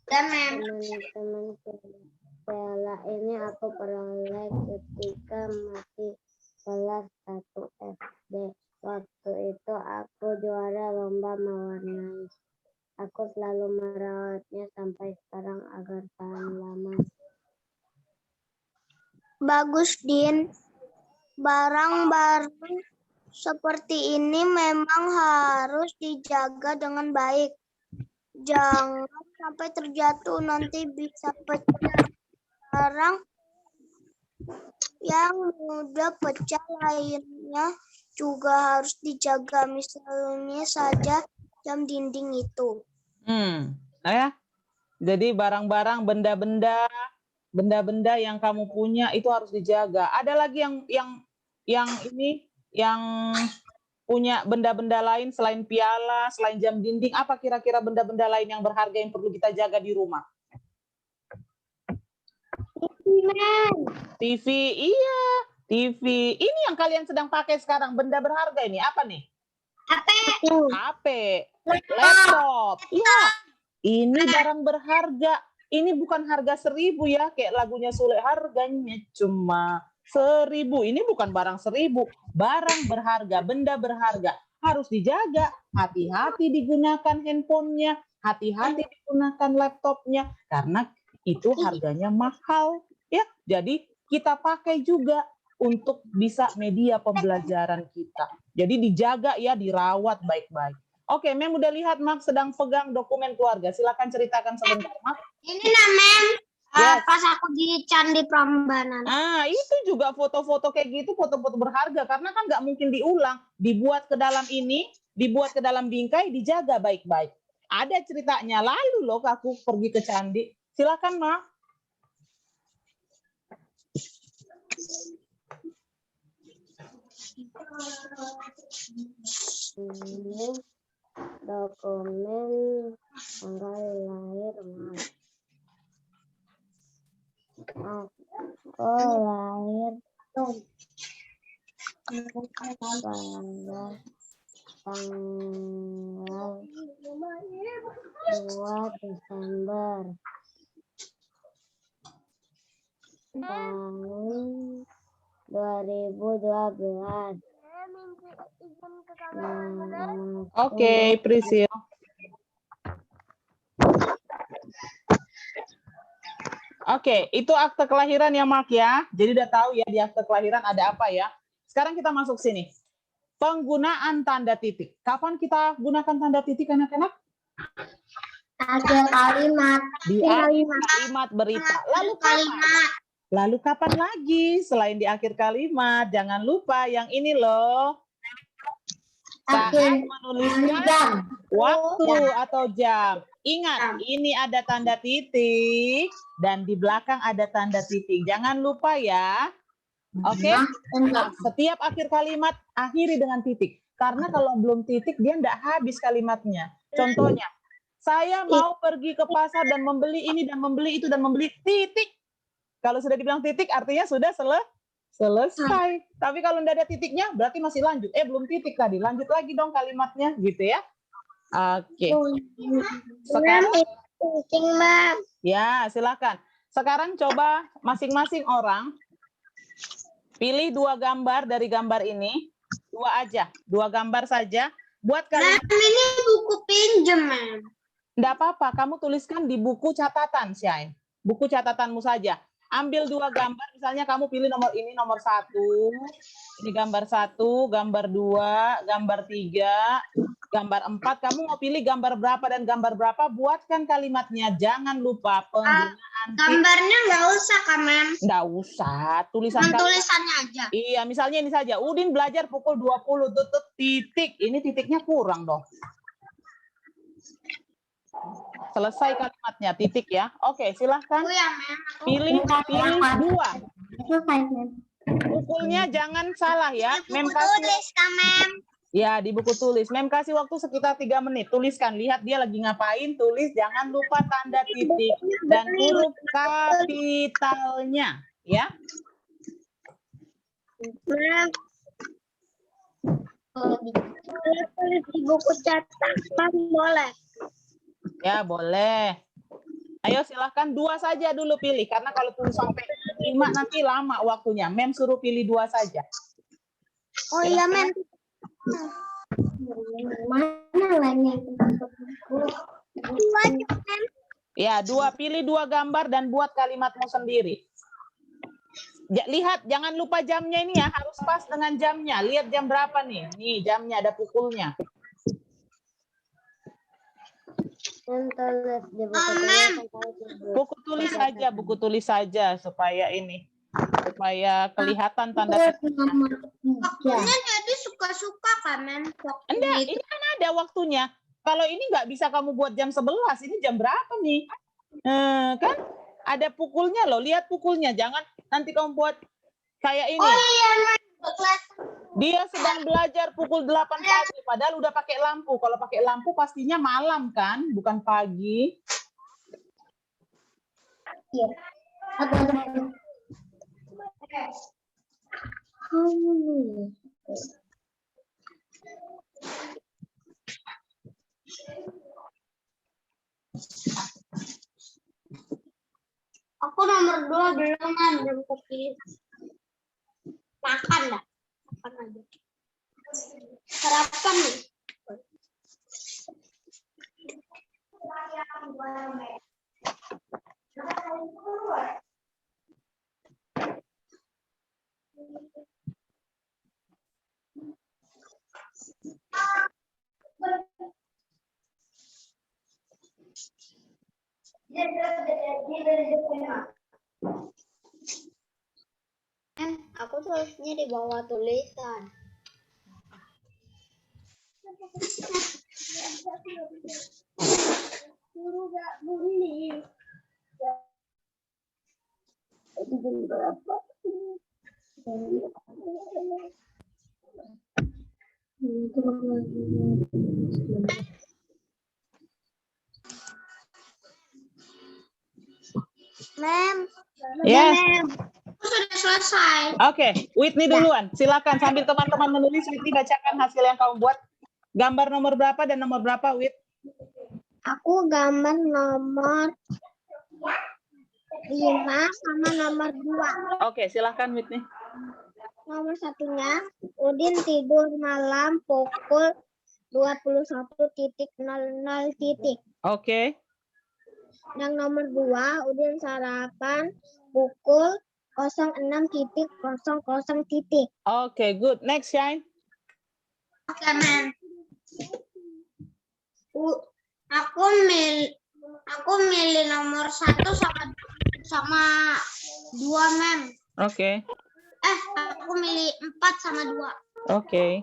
Teman-teman, piala ini aku peroleh ketika masih kelas 1 SD. Waktu itu aku juara lomba mewarnai. Aku selalu merawatnya sampai sekarang agar tahan lama. Bagus, Din. Barang-barang seperti ini memang harus dijaga dengan baik. Jangan sampai terjatuh, nanti bisa pecah. Barang yang mudah pecah lainnya juga harus dijaga. Misalnya saja jam dinding itu. Ya. Jadi barang-barang, benda-benda yang kamu punya itu harus dijaga. Ada lagi yang punya benda-benda lain selain piala, selain jam dinding, apa kira-kira benda-benda lain yang berharga yang perlu kita jaga di rumah? TV, iya. TV. Ini yang kalian sedang pakai sekarang, benda berharga ini. Apa nih? HP. Laptop. Iya. Ini barang berharga. Ini bukan harga 1.000 ya, kayak lagunya Sule, harganya cuma 1.000. Ini bukan barang 1.000, barang berharga, benda berharga. Harus dijaga. Hati-hati digunakan handphonenya, hati-hati digunakan laptopnya, karena itu harganya mahal. Ya, jadi kita pakai juga untuk bisa media pembelajaran kita. Jadi dijaga ya, dirawat baik-baik. Oke, Mem udah lihat Mak sedang pegang dokumen keluarga. Silakan ceritakan sebentar, Mak. Ini Mem, pas aku di Candi Prambanan. Itu juga foto-foto kayak gitu, foto-foto berharga. Karena kan nggak mungkin diulang. Dibuat ke dalam ini, dibuat ke dalam bingkai, dijaga baik-baik. Ada ceritanya, lalu loh aku pergi ke Candi. Silakan, Mak. Ini dokumen tanggal lahir Mas. Aku lahir pada tanggal 2 Desember tahun 2012. Oke, Priscil. Oke, itu akte kelahiran ya, Mak ya. Jadi udah tahu ya di akte kelahiran ada apa ya. Sekarang kita masuk sini. Penggunaan tanda titik. Kapan kita gunakan tanda titik, anak-anak? Akhir kalimat. Di akhir kalimat berita. Lalu kapan? Lalu kapan lagi? Selain di akhir kalimat, jangan lupa yang ini loh. Saat menuliskan waktu atau jam. Ingat, ini ada tanda titik dan di belakang ada tanda titik. Jangan lupa ya. Oke? Nah, setiap akhir kalimat akhiri dengan titik. Karena kalau belum titik dia enggak habis kalimatnya. Contohnya, saya mau pergi ke pasar dan membeli ini dan membeli itu dan membeli titik. Kalau sudah dibilang titik artinya sudah selesai. Tapi kalau enggak ada titiknya berarti masih lanjut. Belum titik tadi. Lanjut lagi dong kalimatnya gitu ya. Oke. Sekarang ya, silakan. Sekarang coba masing-masing orang pilih 2 gambar dari gambar ini. 2 aja, 2 gambar saja. Buat kalian. Ini buku pinjam, Mem. Enggak apa-apa, kamu tuliskan di buku catatan, Syai. Buku catatanmu saja. Ambil 2 gambar, misalnya kamu pilih nomor ini, nomor 1. Ini gambar 1, gambar 2, gambar 3, gambar 4. Kamu mau pilih gambar berapa dan gambar berapa, buatkan kalimatnya. Jangan lupa penggunaan gambarnya nggak usah, Kak, Mem. Nggak usah, tulisannya aja. Iya, misalnya ini saja. Udin belajar pukul 20, tutup titik. Ini titiknya kurang dong. Selesai kalimatnya, titik ya. Oke, silahkan. Pilih 2. Pukulnya jangan salah ya. Mem kasih. Tulis, Kak, Mem. Ya, di buku tulis. Mem kasih waktu sekitar 3 menit. Tuliskan, lihat dia lagi ngapain, tulis. Jangan lupa tanda titik dan huruf kapitalnya. Ya. Mem. Tulis di buku catatan boleh. Ya, boleh. Ayo silahkan 2 saja dulu pilih. Karena kalau tulis sampai 5 nanti lama waktunya. Mem suruh pilih 2 saja. Oh iya, Mem. Mana lainnya? Dua aja, Mem. Ya, 2 pilih 2 gambar dan buat kalimatmu sendiri. Lihat, jangan lupa jamnya ini ya, harus pas dengan jamnya. Lihat jam berapa nih? Nih, jamnya ada pukulnya. Buku tulis saja supaya kelihatan tanda Waktunya jadi suka-suka kan, Mem? Enggak, ini kan ada waktunya. Kalau ini nggak bisa kamu buat jam 11, ini jam berapa nih? Kan ada pukulnya loh, lihat pukulnya. Jangan nanti kamu buat kayak ini. Oh iya, Mem. Dia sedang belajar pukul 8 pagi, padahal udah pakai lampu. Kalau pakai lampu pastinya malam kan, bukan pagi. Iya. Aku nomor 2 belum, Mem. Belum kepilih. Makan dah. Makan aja. Sarapan nih. Aku tulisnya di bawah tulisan. Guru gak boleh. Mem. Yes. Mem. Sudah selesai. Oke, Whitney duluan. Silakan sambil teman-teman menulis, Whitney bacakan hasil yang kamu buat. Gambar nomor berapa dan nomor berapa, Whit? Aku gambar nomor 5 sama nomor 2. Oke, silakan Whitney. Nomor satunya, Udin tidur malam pukul 21.00. Oke. Yang nomor 2, Udin sarapan pukul 06.00. Oke, good. Next, Shine. Oke, Mem. Aku milih nomor 1 sama 2, Mem. Oke. Aku milih 4 sama 2. Oke.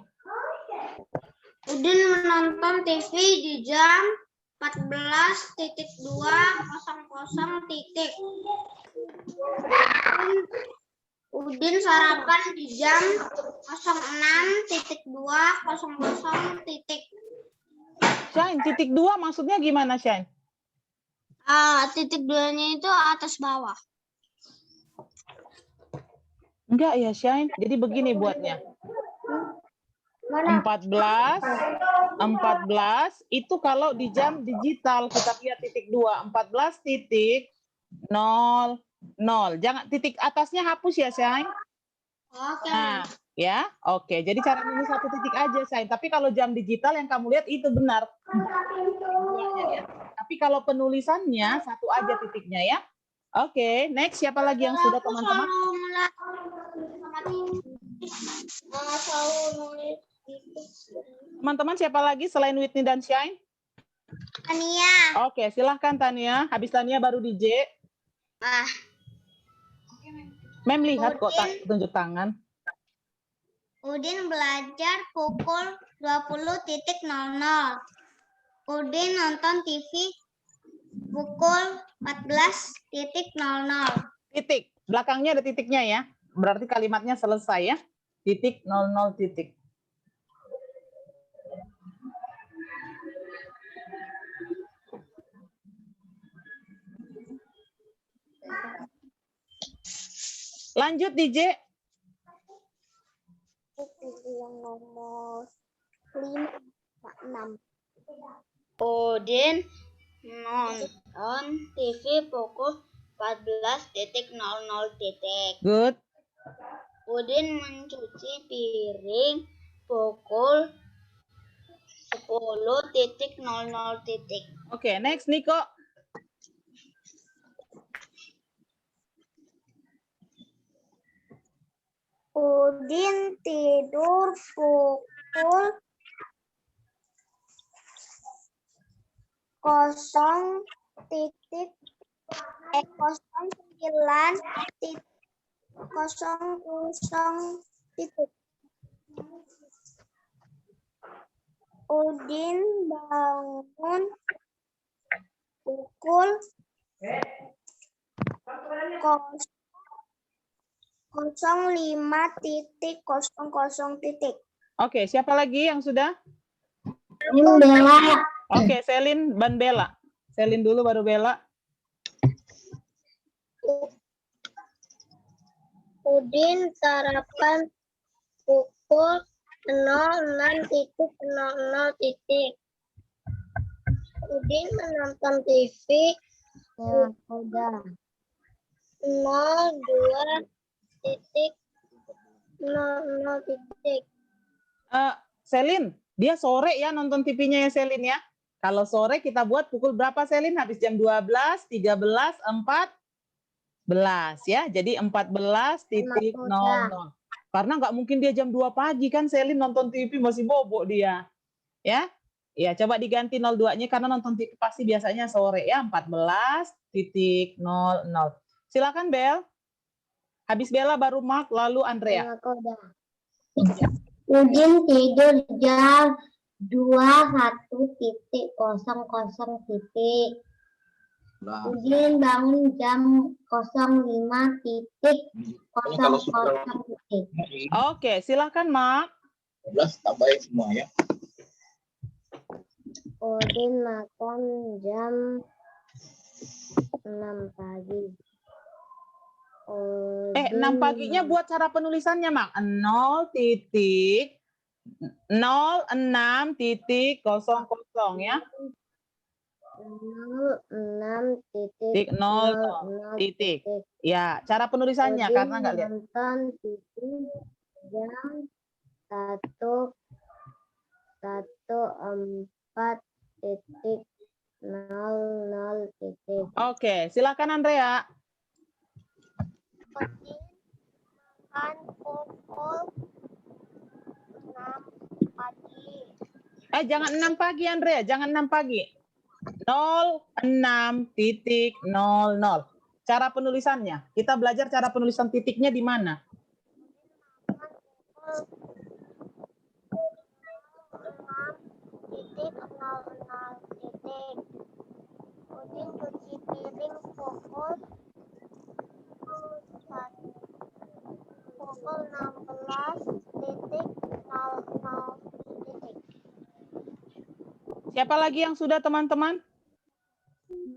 Udin menonton TV di jam 14.200. Udin sarapan di jam 06.200. Shine, titik 2 maksudnya gimana, Shine? Titik 2-nya itu atas bawah. Enggak ya, Shine. Jadi begini buatnya. 14 itu kalau di jam digital kita lihat titik 2, 14.00. Jangan titik atasnya hapus ya, Shine. Oke. Nah, ya. Oke, jadi cara ini 1 titik aja, Shine. Tapi kalau jam digital yang kamu lihat itu benar. Ya. Tapi kalau penulisannya 1 aja titiknya ya. Oke, next siapa lagi yang sudah, teman-teman? Teman-teman siapa lagi selain Whitney dan Shine? Tania. Oke, silahkan Tania. Habis Tania baru DJ. Mem lihat kok tunjuk tangan. Udin belajar pukul 20.00. Udin nonton TV pukul 14.00. Titik. Belakangnya ada titiknya ya. Berarti kalimatnya selesai ya. Titik 00 titik. Lanjut DJ. Yang nomor 5, 6. Udin nonton TV pukul 14.00. Good. Udin mencuci piring pukul 10.00. Oke, next Niko. Udin tidur pukul 09.00. Udin bangun pukul 05.00. Oke, siapa lagi yang sudah? Bella. Oke, Selin dan Bella. Selin dulu baru Bella. Udin sarapan pukul 06.00. Udin menonton TV udah 02.00. Selin, dia sore ya nonton TV-nya ya Selin ya. Kalau sore kita buat pukul berapa Selin? Habis jam 12, 13, 14 ya. Jadi 14.00. Karena nggak mungkin dia jam 2 pagi kan Selin nonton TV masih bobok dia. Ya. Ya, coba diganti 02-nya karena nonton TV pasti biasanya sore ya 14.00. Silakan Bel. Habis Bella baru Mark lalu Andrea. Udin tidur jam 21.00. Udin bangun jam 05.00. Oke, silakan Mark. 12 tambahin semua ya. Udin makan jam 6 pagi. 6 paginya buat cara penulisannya, Mak. 0.06.00 ya. 06.00 titik. Ya, cara penulisannya Udin karena nggak lihat. nonton TV jam 1.00. Oke, silakan Andrea. Udin makan pukul 6 pagi. Jangan 6 pagi Andrea, jangan 6 pagi. 06.00. Cara penulisannya. Kita belajar cara penulisan titiknya di mana? Udin cuci piring pukul 16.00. Siapa lagi yang sudah teman-teman?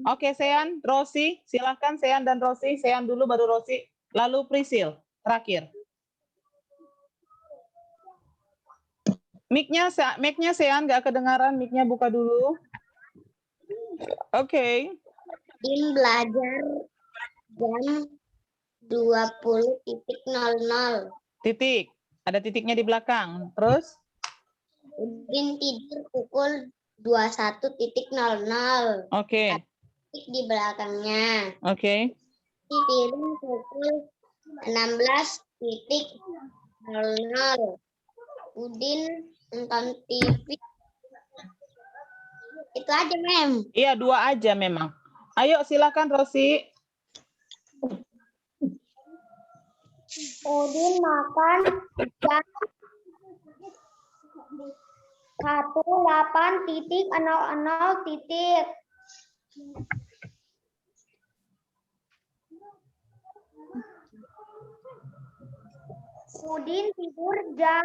Oke, Sean, Rosi, silakan Sean dan Rosi. Sean dulu baru Rosi, lalu Prisil terakhir. Mic-nya Sean nggak kedengaran, mic-nya buka dulu. Oke. Udin belajar jam 20.00. Titik. Ada titiknya di belakang. Terus? Udin tidur pukul 21.00. Oke. Titik di belakangnya. Oke. Di piring pukul 16.00. Udin nonton TV. Itu aja, Mem. Iya, 2 aja memang. Ayo silakan Rosi. Udin makan jam 18.00. Udin tidur jam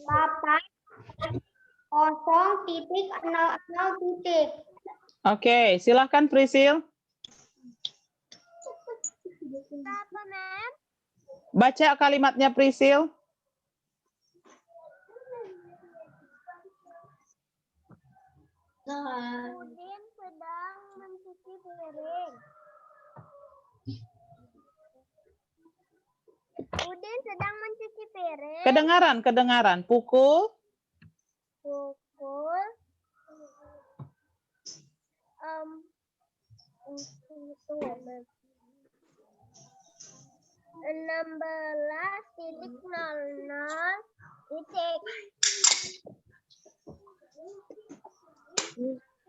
8.00. Oke, silakan Prisil. Baca kalimatnya Prisil. Udin sedang mencuci piring. Udin sedang mencuci piring. Kedengaran. Pukul. Pukul 16:00.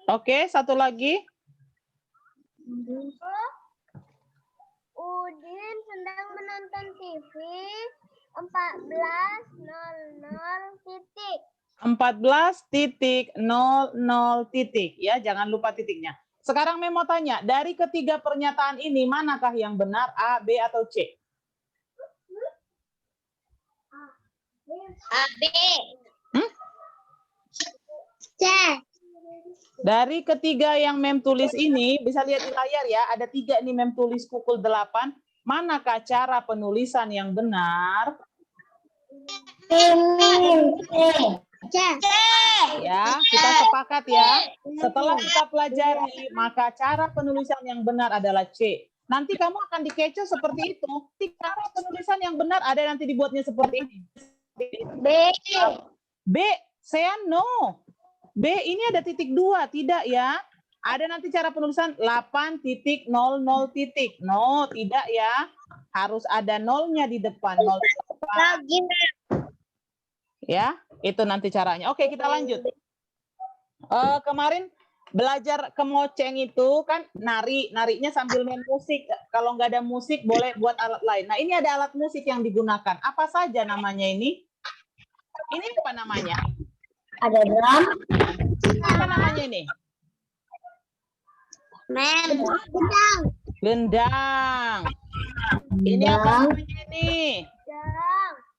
Oke, satu lagi. Udin sedang menonton TV 14:00 titik. 14.00 titik ya, jangan lupa titiknya. Sekarang Memo tanya, dari ketiga pernyataan ini manakah yang benar, A, B atau C? A, B. C. Dari ketiga yang Mem tulis ini, bisa lihat di layar ya, ada 3 nih Mem tulis pukul 8. Manakah cara penulisan yang benar? C. Ya, kita sepakat ya. Setelah kita pelajari, maka cara penulisan yang benar adalah C. Nanti kamu akan dikecoh seperti itu. Cara penulisan yang benar ada nanti dibuatnya seperti ini. B. B, saya no. B ini ada titik 2, tidak ya? Ada nanti cara penulisan 8.00 titik. No, tidak ya. Harus ada nolnya di depan. 0. Lagi. Ya, itu nanti caranya. Oke, kita lanjut. Kemarin belajar kemoceng itu kan narinya sambil main musik. Kalau nggak ada musik boleh buat alat lain. Nah, ini ada alat musik yang digunakan. Apa saja namanya ini? Ini apa namanya? Ada drum. Apa namanya ini? Gendang. Ini apa namanya ini?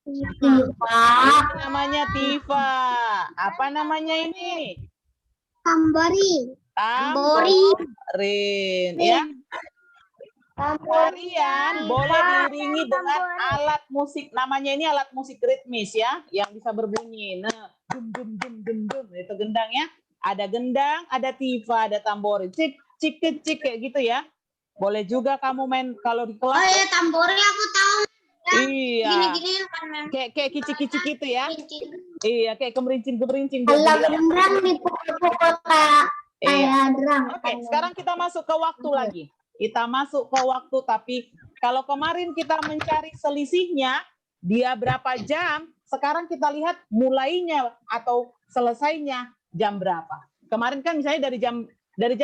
Tifa. Ini namanya tifa. Apa namanya ini? Tamborin. Tamborin. Ya. Tarian boleh diiringi dengan alat musik. Namanya ini alat musik ritmis ya, yang bisa berbunyi. Nah, dum dum dum dum dum itu gendangnya. Ada gendang, ada tifa, ada tamborin. Cik cik cik kayak gitu ya. Boleh juga kamu main kalau di kelas. Oh ya, tamborin aku tahu. Iya. Gini-gini kan. Kayak kicik-kicik gitu ya. Iya, kayak kemerincing-kemerincing. Kalau gendang dipukul-pukul kayak drum. Oke, sekarang kita masuk ke waktu lagi. Kita masuk ke waktu, tapi kalau kemarin kita mencari selisihnya, dia berapa jam, sekarang kita lihat mulainya atau selesainya jam berapa. Kemarin kan misalnya dari jam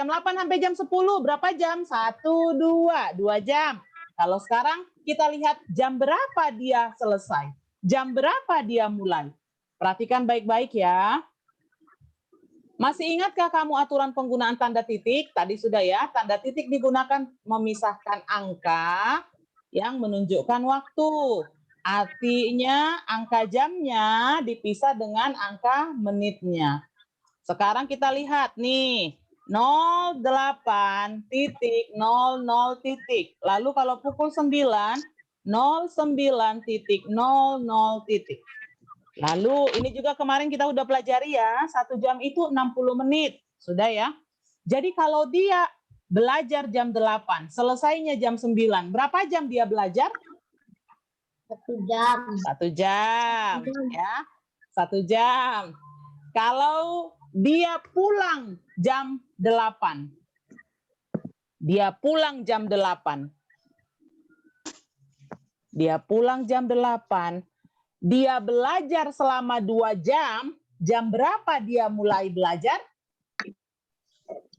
8 sampai jam 10, berapa jam? 1, 2 jam. Kalau sekarang kita lihat jam berapa dia selesai, jam berapa dia mulai. Perhatikan baik-baik ya. Masih ingatkah kamu aturan penggunaan tanda titik? Tadi sudah ya, tanda titik digunakan memisahkan angka yang menunjukkan waktu. Artinya angka jamnya dipisah dengan angka menitnya. Sekarang kita lihat nih, 08.00 titik. Lalu kalau pukul 9, 09.00 titik. Lalu ini juga kemarin kita udah pelajari ya, 1 jam itu 60 menit. Sudah ya. Jadi kalau dia belajar jam 8, selesainya jam 9, berapa jam dia belajar? 1 jam. 1 jam. Ya, 1 jam. Kalau dia pulang jam 8. Dia pulang jam 8. Dia pulang jam 8. Dia belajar selama 2 jam. Jam berapa dia mulai belajar?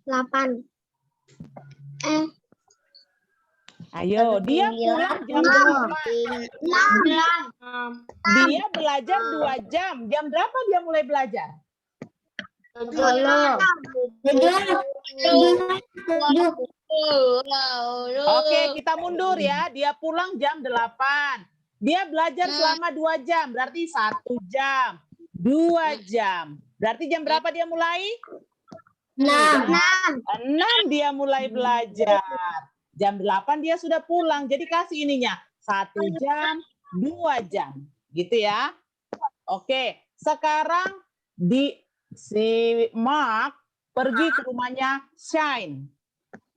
8. Ayo, dia pulang jam 8. Dia belajar 2 jam. Jam berapa dia mulai belajar? 7. Oke, kita mundur ya. Dia pulang jam 8. Dia belajar selama 2 jam. Berarti 1 jam. 2 jam. Berarti jam berapa dia mulai? 6. 6 dia mulai belajar. Jam 8 dia sudah pulang. Jadi kasih ininya. 1 jam, 2 jam. Gitu ya. Oke, sekarang si Mark pergi ke rumahnya Shine.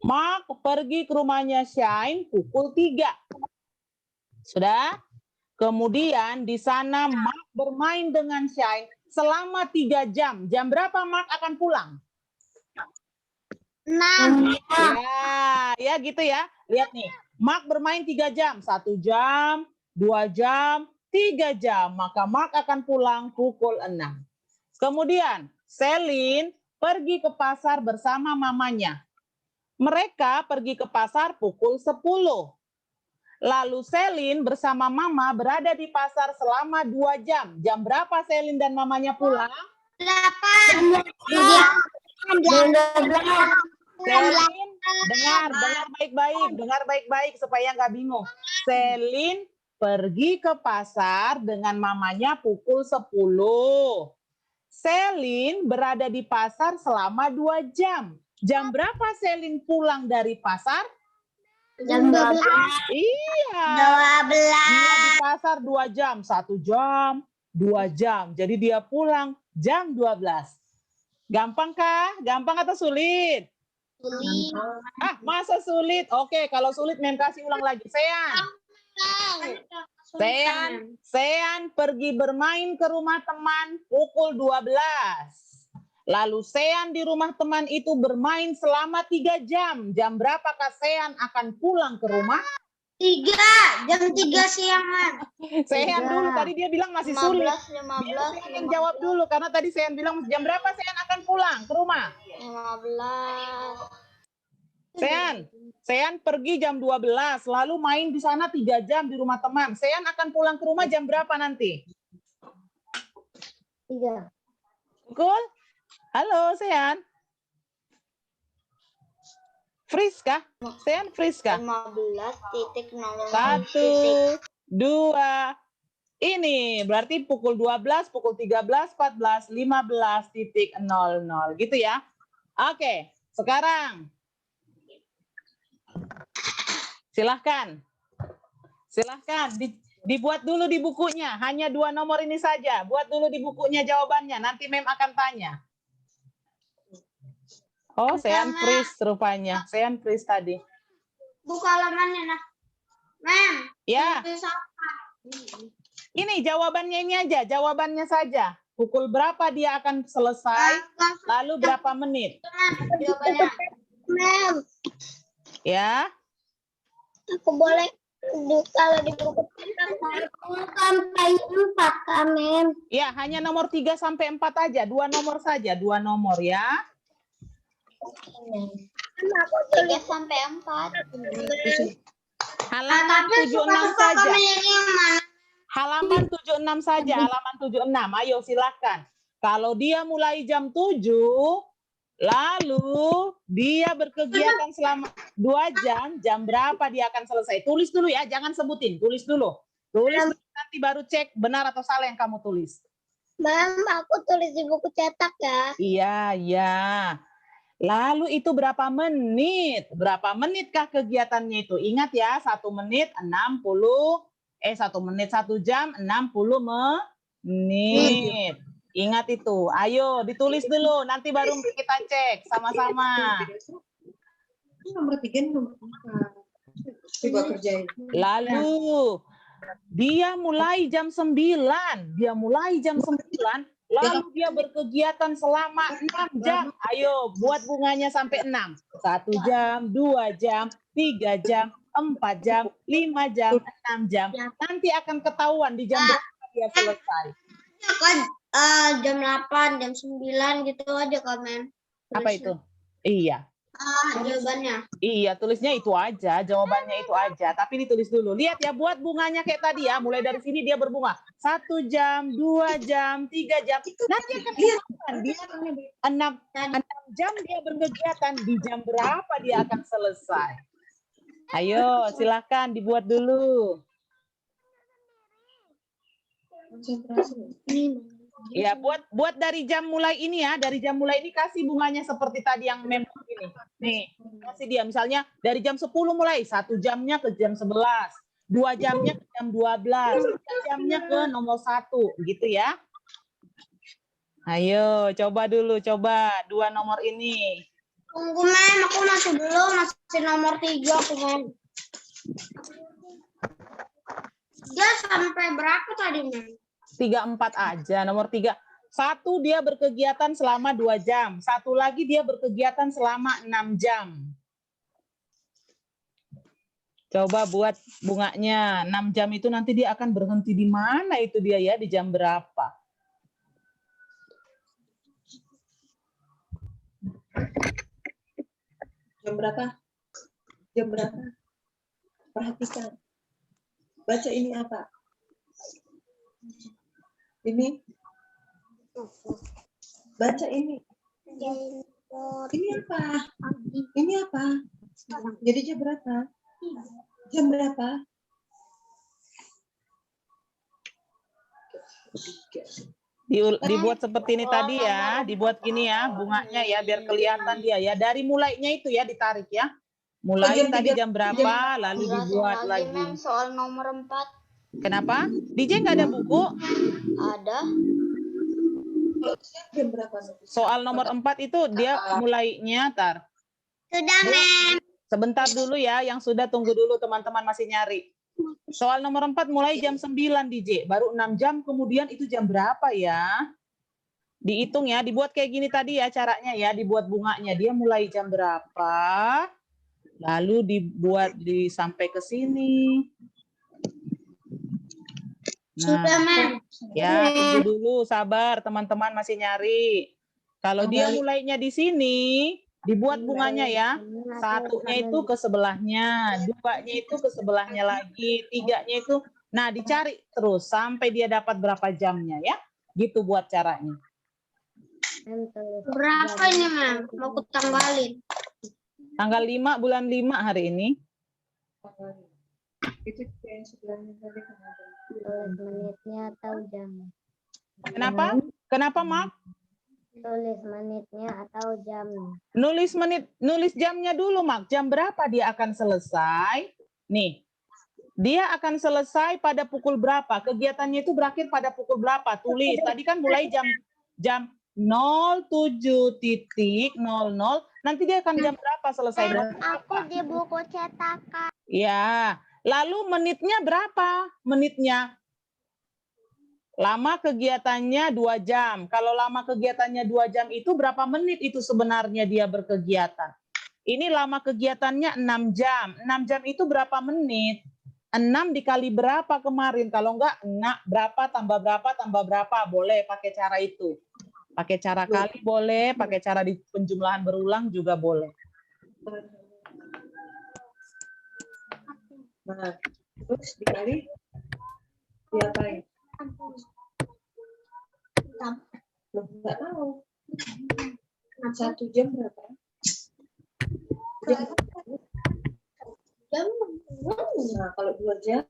Mark pergi ke rumahnya Shine pukul 3. Sudah? Kemudian di sana Mark bermain dengan Shine selama 3 jam. Jam berapa Mark akan pulang? 6. Ya gitu ya. Lihat nih. Mark bermain 3 jam. 1 jam, 2 jam, 3 jam. Maka Mark akan pulang pukul 6. Kemudian Celine pergi ke pasar bersama mamanya. Mereka pergi ke pasar pukul 10. Lalu Celine bersama mama berada di pasar selama 2 jam. Jam berapa Celine dan mamanya pulang? 8. Celine, dengar baik-baik supaya nggak bingung. Celine pergi ke pasar dengan mamanya pukul 10. Celine berada di pasar selama 2 jam. Jam berapa Celine pulang dari pasar? Jam 12. Iya. 12. Dia di pasar 2 jam, 1 jam, 2 jam. Jadi dia pulang jam 12. Gampang kah? Gampang atau sulit? Sulit. Masa sulit? Oke, kalau sulit Mem kasih ulang lagi. Sean pergi bermain ke rumah teman pukul 12. Lalu Sean di rumah teman itu bermain selama 3 jam. Jam berapakah Sean akan pulang ke rumah? 3. Jam 3 siangan. Sean dulu, tadi dia bilang masih sulit. 15. Sean jawab dulu, karena tadi Sean bilang jam berapa Sean akan pulang ke rumah? 15. Sean pergi jam 12, lalu main di sana 3 jam di rumah teman. Sean akan pulang ke rumah jam berapa nanti? 3. Betul? Halo, Sean. Freeze kah? Sean freeze kah? 15.00. 1, 2. Ini berarti pukul 12, pukul 13, 14, 15.00. Gitu ya. Oke, sekarang silahkan dibuat dulu di bukunya. Hanya 2 nomor ini saja. Buat dulu di bukunya jawabannya. Nanti Mem akan tanya. Oh, Sean freeze rupanya. Sean freeze tadi. Buka halamannya, nah. Mem. Ya. Ini jawabannya ini aja. Jawabannya saja. Pukul berapa dia akan selesai? Lalu berapa menit? Jawabannya. Mem. Ya. Aku boleh kalau di buku sampai 4 Kak Mem. Ya, hanya nomor 3 sampai 4 aja. 2 nomor saja. 2 nomor ya. Aku 3 sampai 4. Halaman 76 saja. Halaman 76 saja. Halaman 76. Ayo silakan. Kalau dia mulai jam 7, lalu dia berkegiatan selama 2 jam, jam berapa dia akan selesai? Tulis dulu ya, jangan sebutin. Tulis dulu. Tulis dulu, nanti baru cek benar atau salah yang kamu tulis. Mem, aku tulis di buku cetak ya. Iya, iya. Lalu itu berapa menit? Berapa menitkah kegiatannya itu? Ingat ya, 1 menit 60, 1 menit 1 jam 60 menit. Ingat itu. Ayo ditulis dulu, nanti baru kita cek sama-sama. Nomor 3 nomor 4. Kerjain. Lalu dia mulai jam 9. Dia mulai jam 9. Lalu dia berkegiatan selama 6 jam. Ayo, buat bunganya sampai 6. 1 jam, 2 jam, 3 jam, 4 jam, 5 jam, 6 jam. Nanti akan ketahuan di jam berapa dia selesai. Kan jam 8, jam 9 gitu aja komen. Apa itu? Iya. Jawabannya. Iya, tulisnya itu aja, jawabannya itu aja. Tapi ditulis dulu. Lihat ya, buat bunganya kayak tadi ya. Mulai dari sini dia berbunga. 1 jam, 2 jam, 3 jam. Nanti akan ketahuan dia 6 jam dia berkegiatan. Di jam berapa dia akan selesai? Ayo, silakan dibuat dulu. Ya, buat dari jam mulai ini ya, dari jam mulai ini kasih bunganya seperti tadi yang memang ini. Nih, kasih dia misalnya dari jam 10 mulai, 1 jamnya ke jam 11, 2 jamnya ke jam 12, 3 jamnya ke nomor 1, gitu ya. Ayo, coba dulu, coba dua nomor ini. Tunggu, Mem. Aku masuk dulu. Masih nomor 3 aku, Mem. 3 sampai berapa tadi, Mem? 3, 4 aja. Nomor 3. 1 dia berkegiatan selama 2 jam. 1 lagi dia berkegiatan selama 6 jam. Coba buat bunganya. 6 jam itu nanti dia akan berhenti di mana itu dia ya? Di jam berapa? Jam berapa? Jam berapa? Perhatikan. Baca ini apa? Ini. Baca ini. Ini apa? Ini apa? Jadi jam berapa? Jam berapa? Dibuat seperti ini tadi ya, dibuat gini ya, bunganya ya, biar kelihatan dia ya. Dari mulainya itu ya ditarik ya. Mulai tadi jam berapa, lalu dibuat lagi. Soal nomor 4. Kenapa? DJ nggak ada buku? Ada. Jam berapa? Soal nomor 4 itu dia mulainya, tar. Sudah, Mem. Sebentar dulu ya, yang sudah tunggu dulu teman-teman masih nyari. Soal nomor 4 mulai jam 9 DJ, baru 6 jam kemudian itu jam berapa ya? Dihitung ya, dibuat kayak gini tadi ya caranya ya, dibuat bunganya. Dia mulai jam berapa? Lalu dibuat sampai ke sini. Sudah, Mem. Ya, tunggu dulu, sabar teman-teman masih nyari. Kalau dia mulainya di sini, dibuat bunganya ya. 1-nya itu ke sebelahnya, 2-nya itu ke sebelahnya lagi, 3-nya itu. Nah, dicari terus sampai dia dapat berapa jamnya ya. Gitu buat caranya. Berapa ini, Mem? Mau aku tanggalin. Tanggal 5 bulan 5 hari ini. Itu yang sebelahnya tadi kenapa? Tulis menitnya atau jam. Kenapa? Kenapa, Mak? Tulis menitnya atau jam. Nulis jamnya dulu, Mak. Jam berapa dia akan selesai? Nih. Dia akan selesai pada pukul berapa? Kegiatannya itu berakhir pada pukul berapa? Tulis. Tadi kan mulai jam 07.00. Nanti dia akan jam berapa selesai? Aku di buku cetakan. Ya. Lalu menitnya berapa? Menitnya. Lama kegiatannya 2 jam. Kalau lama kegiatannya 2 jam itu berapa menit itu sebenarnya dia berkegiatan? Ini lama kegiatannya 6 jam. 6 jam itu berapa menit? 6 dikali berapa kemarin? Kalau enggak, berapa tambah berapa? Boleh pakai cara itu. Pakai cara kali boleh, pakai cara di penjumlahan berulang juga boleh. Nah, terus dikali diapain? Loh, nggak tahu. 1 jam berapa? Jam. Nah, kalau 2 jam.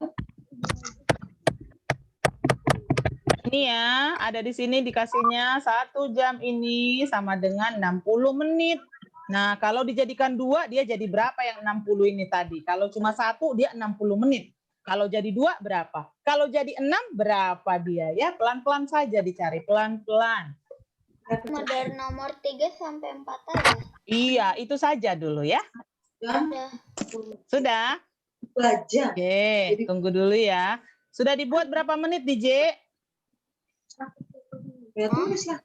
Ini ya, ada di sini dikasihnya 1 jam ini sama dengan 60 menit. Nah, kalau dijadikan 2, dia jadi berapa yang 60 ini tadi? Kalau cuma 1, dia 60 menit. Kalau jadi 2, berapa? Kalau jadi 6, berapa dia? Ya, pelan-pelan saja dicari, pelan-pelan. Dari nomor 3 sampai 4 aja. Iya, itu saja dulu ya. Sudah? 2 jam. Oke, tunggu dulu ya. Sudah dibuat berapa menit, DJ? Ya, tulis lah.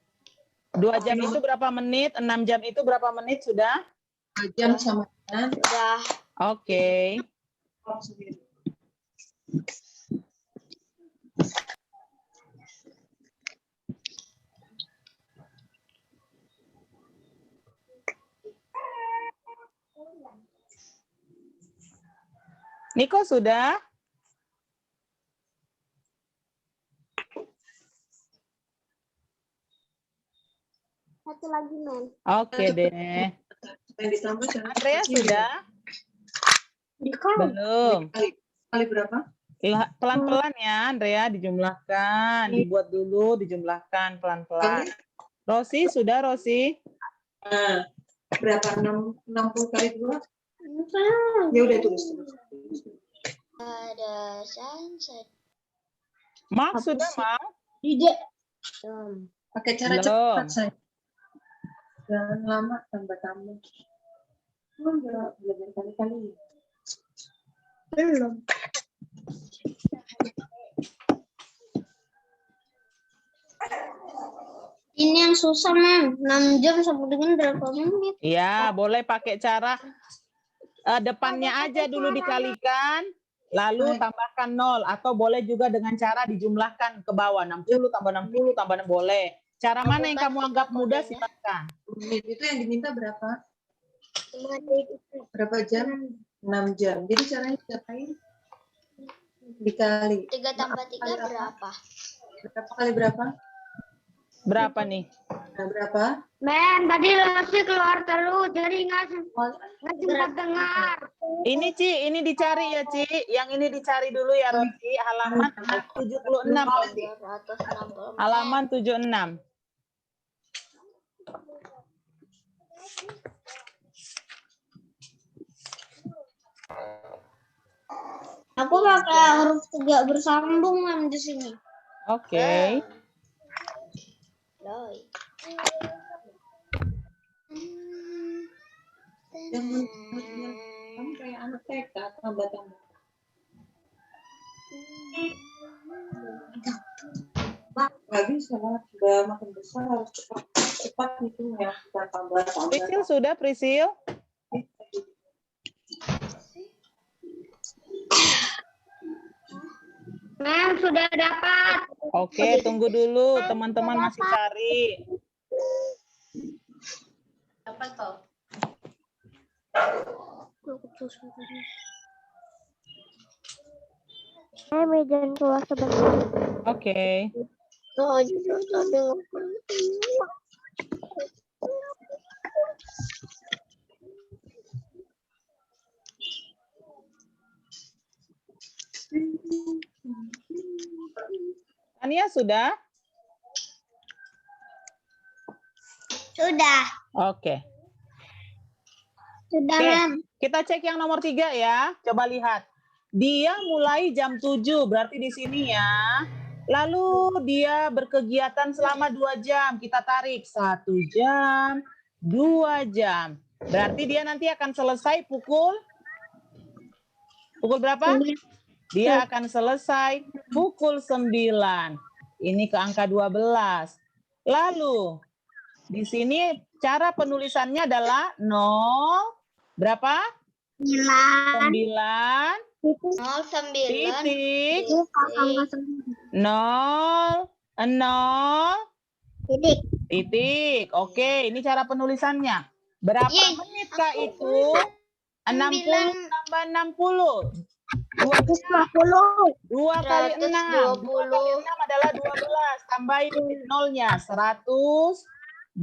2 jam itu berapa menit? 6 jam itu berapa menit sudah? 2 jam sama dengan. Sudah. Oke. Niko sudah? Satu lagi, Mem. Oke deh. Yang ditambah jangan Andrea kecil. sudah? Belum. Kali berapa? Pelan-pelan ya, Andrea, dijumlahkan. Dibuat dulu, dijumlahkan pelan-pelan. Rosi, sudah Rosi? Nah, berapa? 60 kali 2? Ya udah tulis. Ada sunset. Mak, sudah, Mak? Jam. Pakai cara Belum. cepat saya. Jangan lama tambah-tambah. Enggak, belajar kali-kali. Belum. Ini yang susah, Mam. 6 jam sampai dengan berapa menit? Ya, boleh pakai cara depannya aja dulu dikalikan, lalu tambahkan 0. Atau boleh juga dengan cara dijumlahkan ke bawah. 60 tambah 60 tambah 6 boleh. Cara mana yang kamu anggap mudah, silakan. Menit itu yang diminta berapa? Berapa jam? 6 jam. Jadi caranya diapain? Dikali. 3 tambah 3 berapa? Berapa kali berapa? Berapa nih? Nah, berapa? Men, tadi Rosi keluar terus, jadi nggak sempat dengar. Ini Ci, ini dicari ya Ci. Yang ini dicari dulu ya Rosi. Halaman 76. Rosi. 260. Halaman 76. Aku pakai huruf 3 bersambung, Mam, di sini. Oke. Loy. Jangan kamu kayak anak TK tambah-tambah. Nggak bisa lah, sudah makin besar harus cepat gitu ya, kita tambah. Prisil sudah, Prisil? Men, sudah dapat. Oke, tunggu dulu. Teman-teman masih cari. Apa toh? Jangan keluar sebentar. Oke. Ania sudah? Sudah. Oke. Sudah, Oke. Mam. Kita cek yang nomor 3 ya. Coba lihat. Dia mulai jam 7, berarti di sini ya. Lalu dia berkegiatan selama 2 jam. Kita tarik 1 jam, 2 jam. Berarti dia nanti akan selesai pukul berapa? Dia akan selesai pukul 9. Ini ke angka 12. Lalu di sini cara penulisannya adalah 0 berapa? 9 09. titik 0 0 Titik. titik. Oke, ini cara penulisannya. Berapa Yeay, menit kah itu? 60 tambah 60. 2 kali 6. 2 kali 6 adalah 12. Tambahin nolnya. 120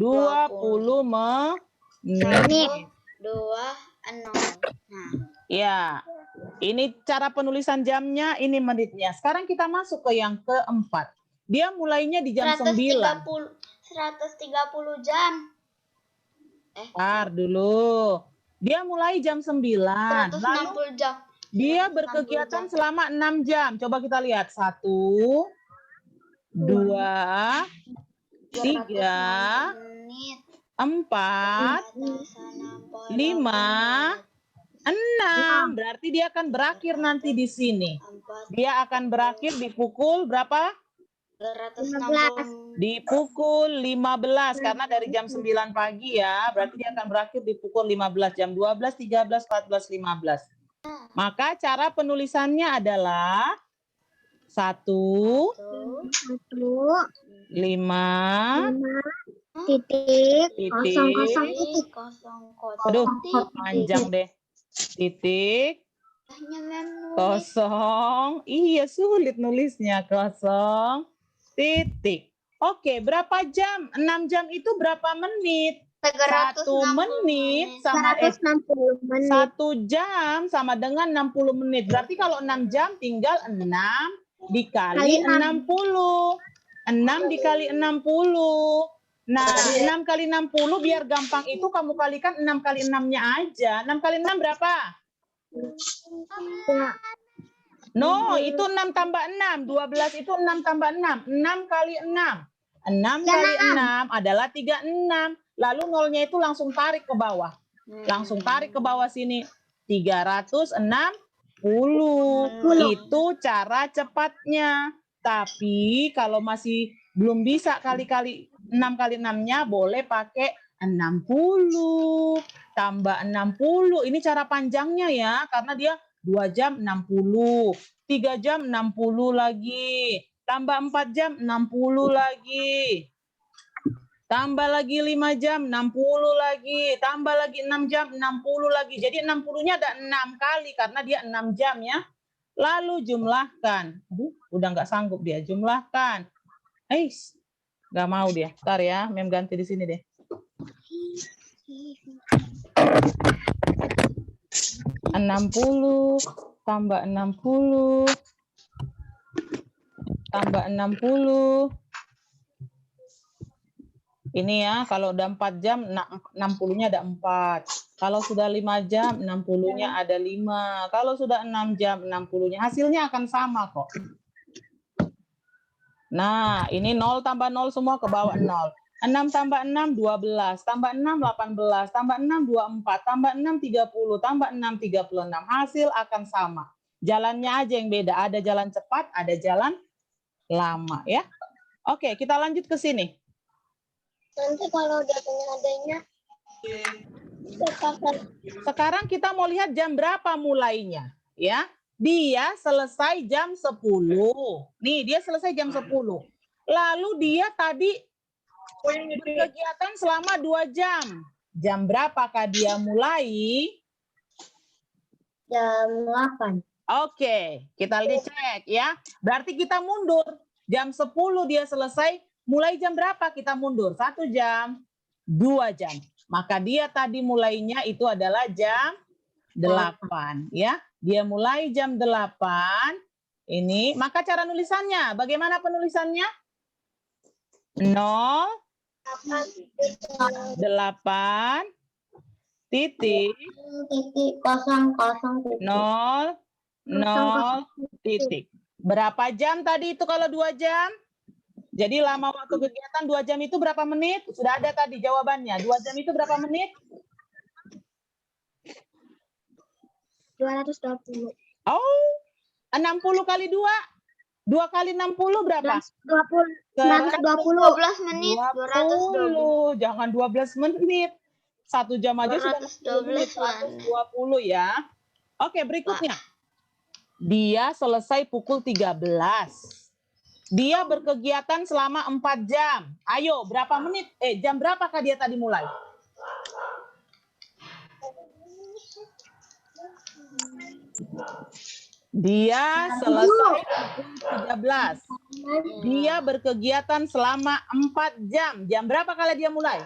menit. 2, 0. Nah. Ya, ini cara penulisan jamnya, ini menitnya. Sekarang kita masuk ke yang keempat. Dia mulainya di jam 9. 130 jam. Bentar dulu. Dia mulai jam 9. 160 Lalu jam. dia berkegiatan selama 6 jam. Coba kita lihat. 1, 2, 3, 4, 5, 6. Berarti dia akan berakhir nanti di sini. Dia akan berakhir di pukul berapa? 260. Di pukul 15. Karena dari jam 9 pagi ya. Berarti dia akan berakhir di pukul 15. Jam 12, 13, 14, 15. Maka cara penulisannya adalah 1, 5, Titik. titik. Aduh, panjang deh. Titik. 0. Iya, sulit nulisnya. 0. Titik. Oke, berapa jam? 6 jam itu berapa menit? 1 menit sama 160 menit. 1 jam sama dengan 60 menit. Berarti kalau 6 jam tinggal 6 dikali 60. 6 dikali 60. Nah, 6 kali 60 biar gampang itu kamu kalikan 6 kali 6-nya aja. 6 kali 6 berapa? No, itu 6 tambah 6. 12 itu 6 tambah 6. 6 kali 6. 6 kali 6 adalah 36. Lalu nolnya itu langsung tarik ke bawah. Langsung tarik ke bawah sini. 360. Itu cara cepatnya. Tapi kalau masih belum bisa kali-kali 6 kali 6-nya boleh pakai 60 tambah 60. Ini cara panjangnya ya, karena dia 2 jam 60, 3 jam 60 lagi, tambah 4 jam 60 lagi. Tambah lagi 5 jam 60 lagi, tambah lagi 6 jam 60 lagi. Jadi 60-nya ada 6 kali karena dia 6 jam ya. Lalu jumlahkan. Aduh, udah nggak sanggup dia. Jumlahkan. Nggak mau dia. Ntar ya, Mem ganti di sini deh. 60 tambah 60 tambah 60. Ini ya, kalau udah 4 jam 60-nya ada 4. Kalau sudah 5 jam 60-nya ada 5. Kalau sudah 6 jam 60-nya hasilnya akan sama kok. Nah, ini 0 tambah 0 semua ke bawah 0. 6 tambah 6 12, tambah 6 18, tambah 6 24, tambah 6 30, tambah 6 36. Hasil akan sama. Jalannya aja yang beda. Ada jalan cepat, ada jalan lama ya. Oke, kita lanjut ke sini. Nanti kalau udah punya adanya, Sekarang kita mau lihat jam berapa mulainya, ya. Dia selesai jam 10. Nih, dia selesai jam 10. Lalu dia tadi berkegiatan selama 2 jam. Jam berapakah dia mulai? Jam 8. Oke, kita cek ya. Berarti kita mundur. Jam 10 dia selesai. Mulai jam berapa kita mundur? 1 jam, 2 jam. Maka dia tadi mulainya itu adalah jam 8 ya. Dia mulai jam 8. Ini, maka cara nulisannya, bagaimana penulisannya? 0, 8, titik, 0, 0, titik. Berapa jam tadi itu kalau 2 jam? Jadi lama waktu kegiatan 2 jam itu berapa menit? Sudah ada tadi jawabannya. 2 jam itu berapa menit? 220. Oh, 60 kali 2. 2 kali 60 berapa? 12 menit. 20. Jangan 12 menit. 1 jam aja sudah 60 menit. 120 ya. Oke, berikutnya. Dia selesai pukul 13. Dia berkegiatan selama 4 jam. Ayo, berapa menit? Jam berapakah dia tadi mulai? Dia selesai pukul 13. Dia berkegiatan selama 4 jam. Jam berapa kali dia mulai?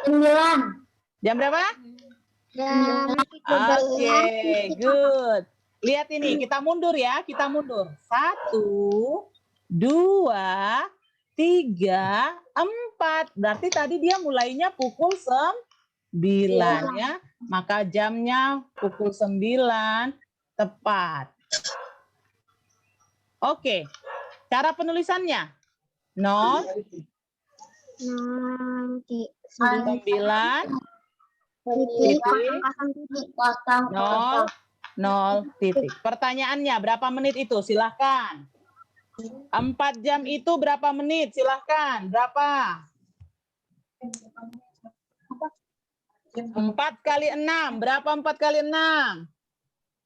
9. Jam berapa? Jam Oke, good. Lihat ini, kita mundur ya. Kita mundur. 1, 2, 3, 4. Berarti tadi dia mulainya pukul 9 ya. Maka jamnya pukul 9 tepat. Oke. Cara penulisannya. 0, 9, titik, 0, 0, titik. Pertanyaannya, berapa menit itu? Silahkan. 4 jam itu berapa menit? Silahkan. Berapa? 4 kali 6. Berapa 4 kali 6?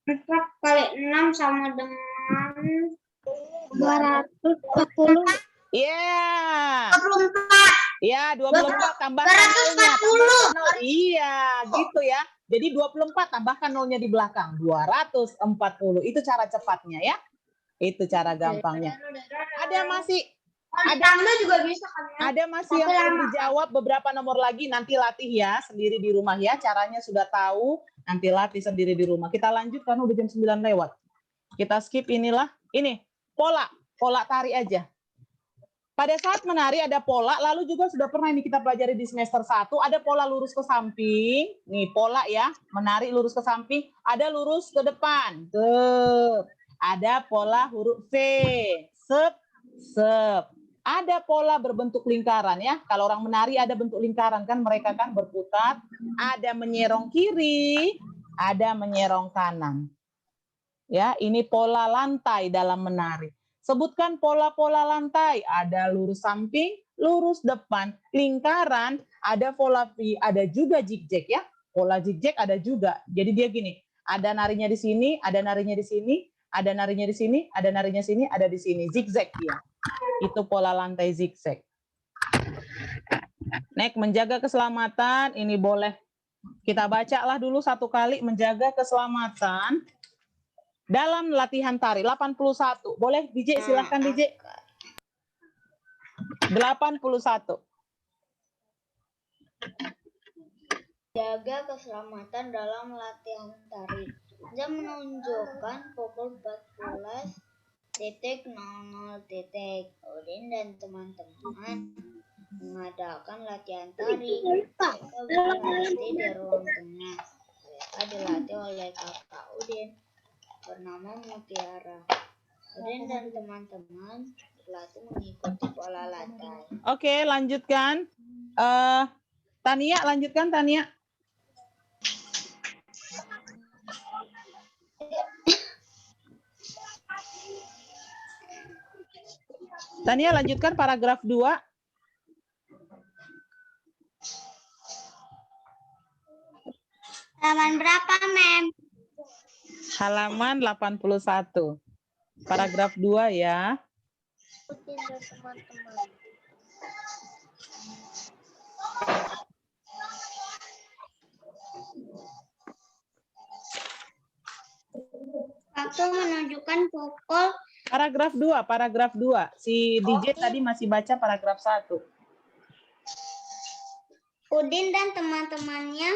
4 kali 6 sama dengan 240. Iya. 24. Iya, 24 tambahkan nolnya. Tambahkan nol. Iya, gitu ya. Jadi 24 tambahkan nolnya di belakang. 240. Itu cara cepatnya ya. Itu cara gampangnya. Ada masih juga bisa kan ya? Ada masih yang belum dijawab beberapa nomor lagi, nanti latih ya sendiri di rumah ya. Caranya sudah tahu, nanti latih sendiri di rumah. Kita lanjut karena udah jam 9 lewat. Kita skip inilah. Ini, pola tari aja. Pada saat menari ada pola, lalu juga sudah pernah ini kita pelajari di semester 1, ada pola lurus ke samping. Nih, pola ya, menari lurus ke samping, ada lurus ke depan. Tuh. Ada pola huruf V. Sep, sep. Ada pola berbentuk lingkaran ya. Kalau orang menari ada bentuk lingkaran kan, mereka kan berputar. Ada menyerong kiri, ada menyerong kanan. Ya, ini pola lantai dalam menari. Sebutkan pola-pola lantai. Ada lurus samping, lurus depan, lingkaran, ada pola V, ada juga zigzag ya. Pola zigzag ada juga. Jadi dia gini, ada narinya di sini, ada narinya di sini, ada narinya di sini, ada narinya sini, ada di sini. Zigzag dia. Itu pola lantai zigzag. Next, menjaga keselamatan. Ini boleh kita bacalah dulu satu kali, menjaga keselamatan dalam latihan tari. 81. Boleh DJ, silahkan DJ. 81. Jaga keselamatan dalam latihan tari. Jam menunjukkan pukul 14.00. Udin dan teman-teman mengadakan latihan tari. Mereka berlatih di ruang tengah. Mereka dilatih oleh kakak Udin bernama Mutiara. Udin dan teman-teman berlatih mengikuti pola lantai. Oke, lanjutkan. Tania, lanjutkan Tania. Tania, lanjutkan paragraf 2. Halaman berapa, Mem? Halaman 81. Paragraf 2 ya. Udin dan teman-teman. Waktu menunjukkan pukul. Paragraf 2. Si DJ tadi masih baca paragraf 1. Udin dan teman-temannya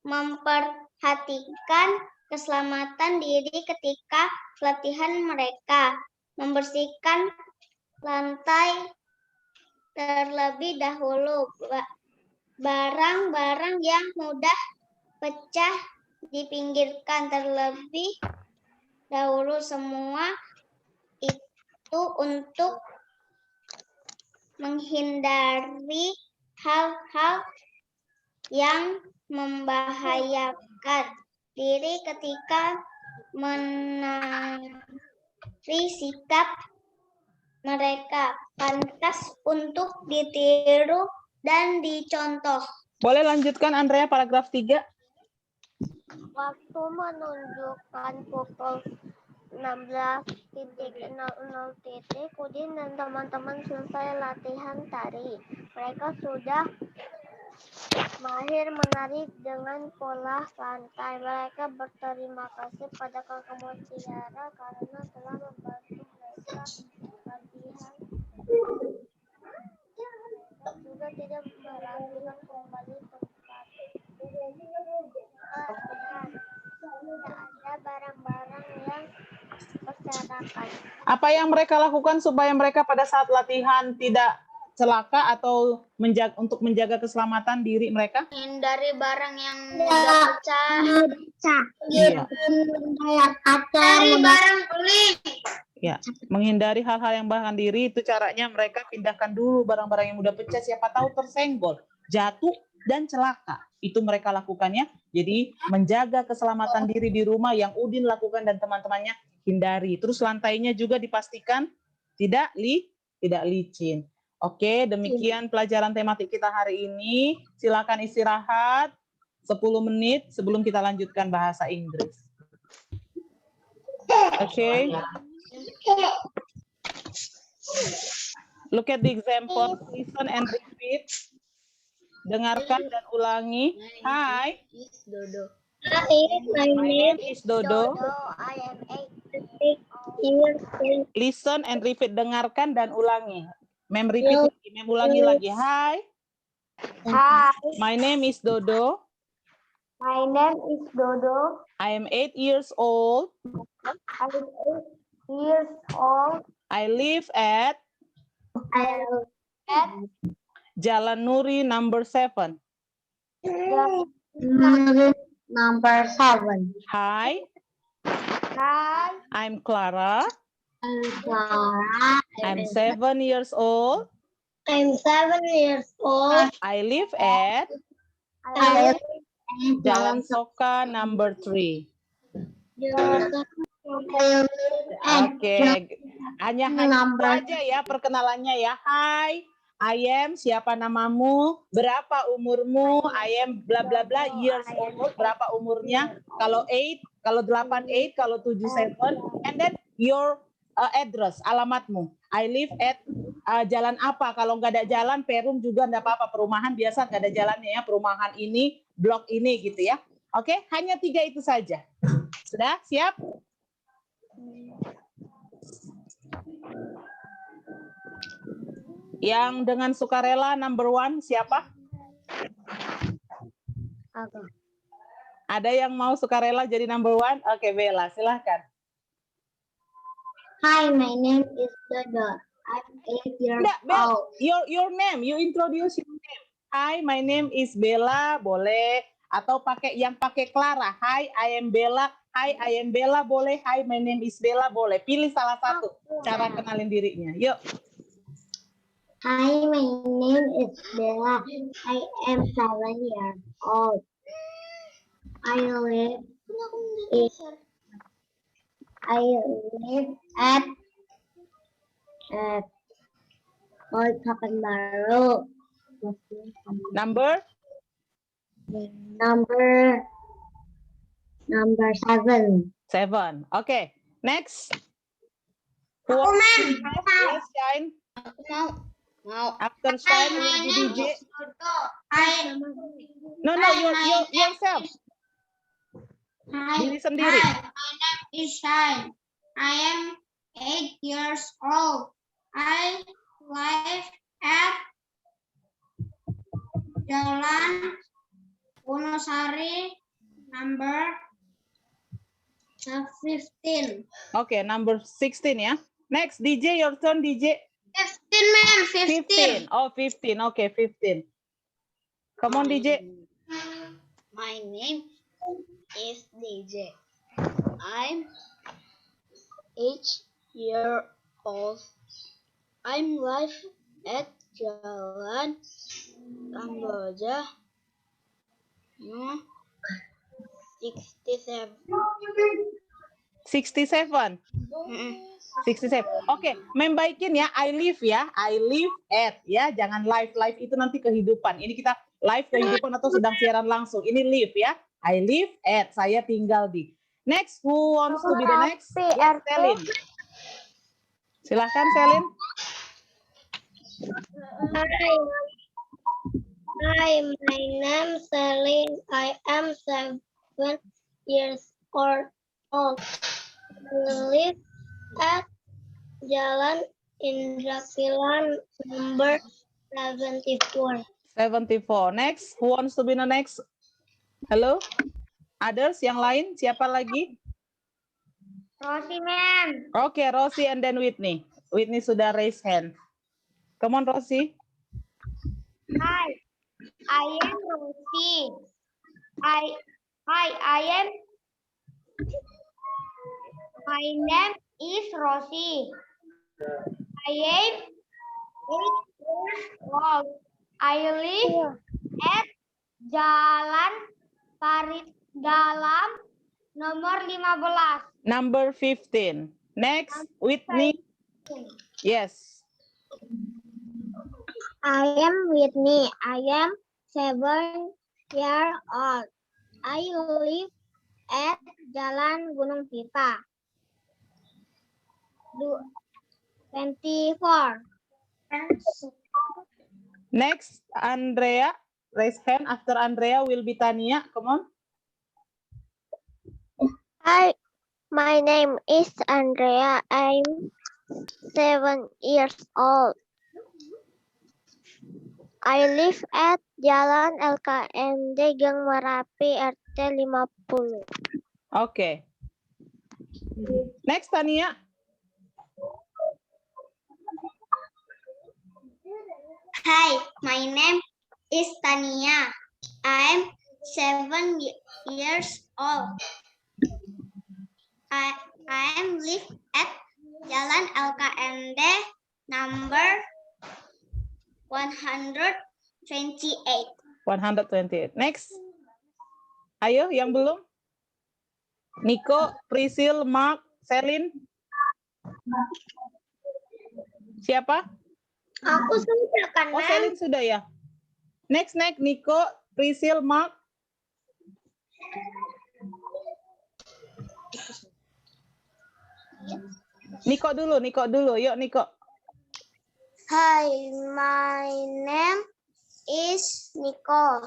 memperhatikan keselamatan diri ketika pelatihan mereka, membersihkan lantai terlebih dahulu, barang-barang yang mudah pecah dipinggirkan terlebih dahulu, semua itu untuk menghindari hal-hal yang membahayakan diri ketika menari. Sikap mereka pantas untuk ditiru dan dicontoh. Boleh lanjutkan Andrea paragraf 3. Waktu menunjukkan pukul 16.00, Udin dan teman-teman selesai latihan tari. Mereka sudah mahir menari dengan pola lantai. Mereka berterima kasih pada kakak Mutiara karena telah membantu mereka latihan. Mereka juga tidak meragukan kembali tempat latihan. Tidak ada barang-barang yang berserakan. Apa yang mereka lakukan supaya mereka pada saat latihan tidak celaka atau untuk menjaga keselamatan diri mereka? Hindari barang yang mudah pecah. Iya. Dari barang beli. Ya, menghindari hal-hal yang bahkan diri, itu caranya mereka pindahkan dulu barang-barang yang mudah pecah, siapa tahu tersenggol, jatuh dan celaka. Itu mereka lakukannya. Jadi menjaga keselamatan diri di rumah yang Udin lakukan dan teman-temannya hindari. Terus lantainya juga dipastikan tidak licin. Oke, demikian pelajaran tematik kita hari ini. Silakan istirahat 10 menit sebelum kita lanjutkan bahasa Inggris. Oke. Look at the example. Listen and repeat. Dengarkan dan ulangi. Hi. Dodo. My name is Dodo. I am 8. Listen and repeat. Dengarkan dan ulangi. Mem repeat lagi. Mem ulangi lagi. Hi. Hi. My name is Dodo. My name is Dodo. I am 8 years old. I'm 8 years old. I live at I live at Jalan Nuri number 7. number 7. Hi, Hi, I'm Clara. I'm Clara. I'm 7 years old. I'm 7 years old. I live at I live Jalan Soka number 3. Oke, hanya itu aja ya perkenalannya ya. Hai, I am, siapa namamu, berapa umurmu, I am bla bla bla years old, berapa umurnya, kalau 8, kalau 8, 8, kalau 7, 7, and then your address, alamatmu. I live at jalan apa, kalau nggak ada jalan, Perum juga nggak apa-apa, perumahan biasa nggak ada jalannya ya, perumahan ini, blok ini gitu ya. Oke, hanya 3 itu saja. Sudah, siap? Yang dengan sukarela number 1 siapa? Aku. Ada yang mau sukarela jadi number 1? Oke, Bella, silahkan. Hi, my name is Dodo. I'm 8 years Enggak, Bel, old. your name, you introduce your name. Hi, my name is Bella, boleh. Atau pakai Clara. Hi, I am Bella. Hi, I am Bella, boleh. Hi, my name is Bella, boleh. Pilih salah satu cara kenalin dirinya. Yuk. Hi, my name is Bella. I am 7 years old. I live at Old Kapanbaru. Number? Number 7. 7. Okay, next. Aku, Ma'am. Yes, Shine. Mau. After Shine, will be DJ. No, yourself. Diri sendiri. Hi, my name is Shine. I am 8 years old. I live at Jalan Wonosari, number 15. Okay, number 16 ya. Next, DJ, your turn, DJ. 15, ma'am. 15. Oh, 15. Okay, 15. Come on, DJ. My name is DJ. I'm 8 years old. I'm live at Jalan Kamboja, 67. 67. 67. Oke, membaikin ya. I live ya. I live at ya. Jangan live itu nanti kehidupan. Ini kita live kehidupan atau sedang siaran langsung. Ini live ya. I live at. Saya tinggal di. Next, who wants to be the next? Yes, Selin. Silahkan, Selin. Hi, my name is Celine. I am 7 years old. I live at Jalan Indrakilan, number 74. 74. Next, who wants to be the next? Hello? Others yang lain? Siapa lagi? Rosie, ma'am. Oke, Rosie and then Whitney. Whitney sudah raise hand. Come on, Rosie. Hi, I am Rosie. My name is Rosie. I am 8 years old. I live at Jalan Parit Dalam, nomor 15. Number 15. Next, Whitney. Yes. I am Whitney. I am 7 years old. I live at Jalan Gunung Pipa, 24. Next, Andrea. Raise hand. After Andrea will be Tania. Come on. Hi, my name is Andrea. I'm 7 years old. I live at Jalan LKMD Gang Merapi, RT Teh 50. Oke. Next, Tania. Hi, my name is Tania. I'm 7 years old. I live at Jalan LKND number 128. 128. Next. Ayo, yang belum. Niko, Prisil, Mark, Selin. Siapa? Aku sudah kan, Oh, Selin sudah ya. Next, Niko, Prisil, Mark. Niko dulu. Yuk, Niko. Hi, my name is Nico.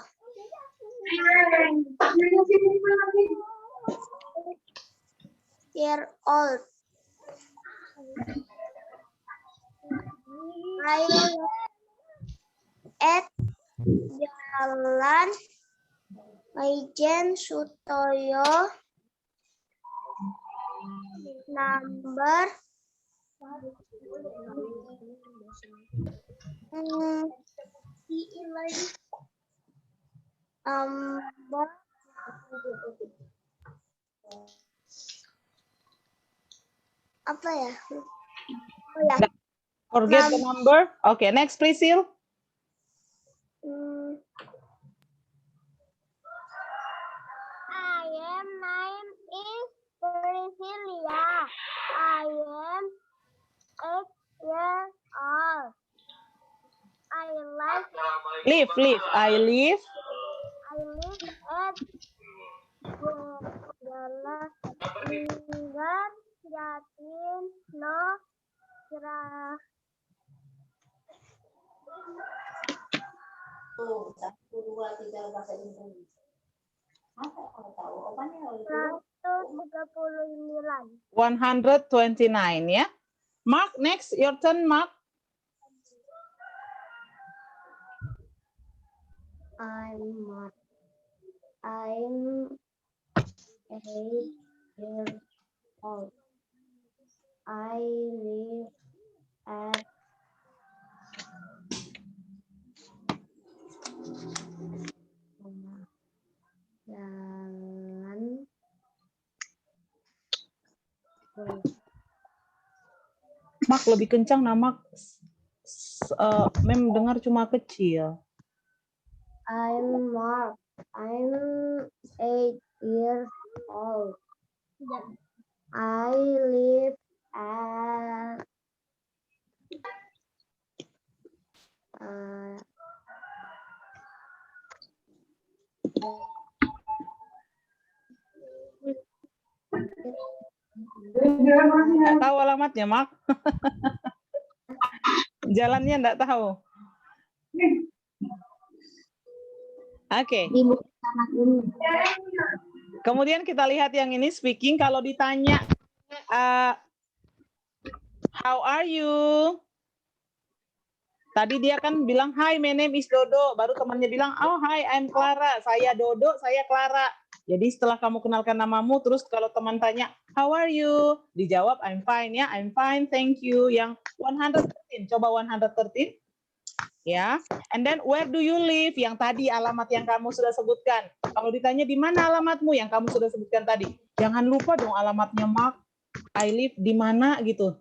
Year old. I live at Jalan Maijen Sutoyo number 'Apa ya? Oh ya. Forget the number. Okay, next, Prisil. name is Priscilia. I am 8 years old. I live I live. at Jalan Linggar Jatin No Tuh, 1, 2, 3 bahasa Indonesia. Apa kamu tahu? Apanya? 139. 129 ya. Mark, next, your turn, Mark. I'm 8 years old. I live at Jalan Mark lebih kencang, Mark. Mem dengar cuma kecil. I'm Mark. I'm 8 years old. I live at Nggak tahu alamatnya, Mark. Jalannya nggak tahu. Oke. Kemudian kita lihat yang ini speaking. Kalau ditanya, how are you? Tadi dia kan bilang, hi, my name is Dodo. Baru temannya bilang, oh, hi, I'm Clara. Saya Dodo, saya Clara. Jadi setelah kamu kenalkan namamu, terus kalau teman tanya, how are you? Dijawab, I'm fine ya, I'm fine, thank you. Yang 113, coba 113. Ya, and then where do you live? Yang tadi alamat yang kamu sudah sebutkan. Kalau ditanya di mana alamatmu yang kamu sudah sebutkan tadi, jangan lupa dong alamatnya, Mark. I live di mana gitu.